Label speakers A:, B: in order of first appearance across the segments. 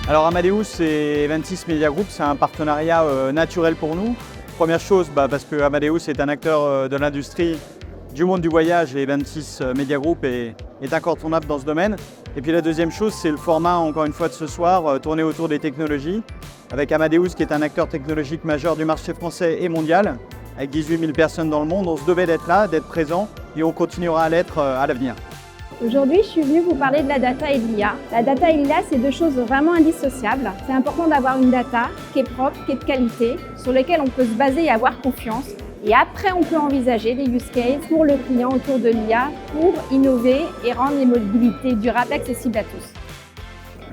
A: Alors Amadeus et Eventis Media Group, c'est un partenariat naturel pour nous. Première chose, parce que Amadeus est un acteur de l'industrie du monde du voyage et Eventis Media Group est incontournable dans ce domaine. Et puis la deuxième chose, c'est le format, encore une fois de ce soir, tourné autour des technologies, avec Amadeus qui est un acteur technologique majeur du marché français et mondial, avec 18 000 personnes dans le monde. On se devait d'être là, d'être présent, et on continuera à l'être à l'avenir.
B: Aujourd'hui, je suis venue vous parler de la data et de l'IA. La data et l'IA, c'est deux choses vraiment indissociables. C'est important d'avoir une data qui est propre, qui est de qualité, sur laquelle on peut se baser et avoir confiance. Et après, on peut envisager des use cases pour le client autour de l'IA pour innover et rendre les mobilités durables accessibles à tous.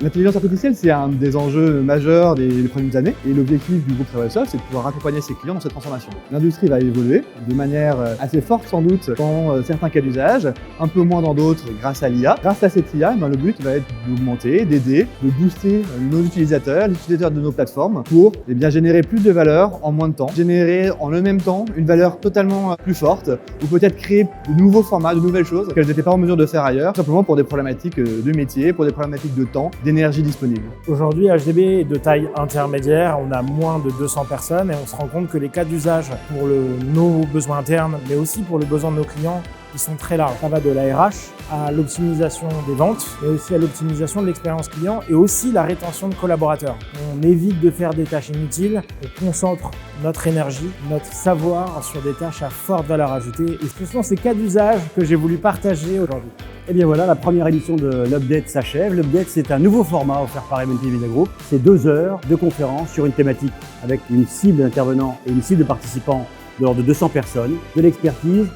C: L'intelligence artificielle, c'est un des enjeux majeurs des prochaines années et l'objectif du groupe TravelSoft, c'est de pouvoir accompagner ses clients dans cette transformation. L'industrie va évoluer de manière assez forte sans doute dans certains cas d'usage, un peu moins dans d'autres grâce à l'IA. Grâce à cette IA, le but va être d'augmenter, d'aider, de booster nos utilisateurs, les utilisateurs de nos plateformes pour générer plus de valeur en moins de temps, générer en le même temps une valeur totalement plus forte ou peut-être créer de nouveaux formats, de nouvelles choses qu'elles n'étaient pas en mesure de faire ailleurs, simplement pour des problématiques de métier, pour des problématiques de temps, d'énergie disponible.
D: Aujourd'hui, HDB est de taille intermédiaire, on a moins de 200 personnes et on se rend compte que les cas d'usage pour nos besoins internes, mais aussi pour le besoin de nos clients, ils sont très larges. Ça va de la RH à l'optimisation des ventes, mais aussi à l'optimisation de l'expérience client et aussi la rétention de collaborateurs. On évite de faire des tâches inutiles, on concentre notre énergie, notre savoir sur des tâches à forte valeur ajoutée. Et ce sont ces cas d'usage que j'ai voulu partager aujourd'hui.
E: Et bien voilà, la première édition de l'Update s'achève. L'Update, c'est un nouveau format offert par Eventis Media Group. C'est 2 heures de conférence sur une thématique avec une cible d'intervenants et une cible de participants de l'ordre de 200 personnes, de l'expertise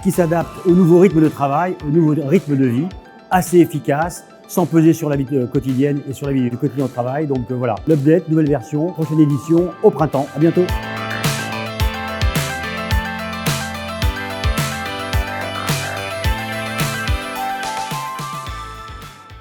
E: qui s'adapte au nouveau rythme de travail, au nouveau rythme de vie, assez efficace, sans peser sur la vie quotidienne et sur la vie du quotidien au travail. Donc voilà, l'Update, nouvelle version, prochaine édition au printemps. À bientôt.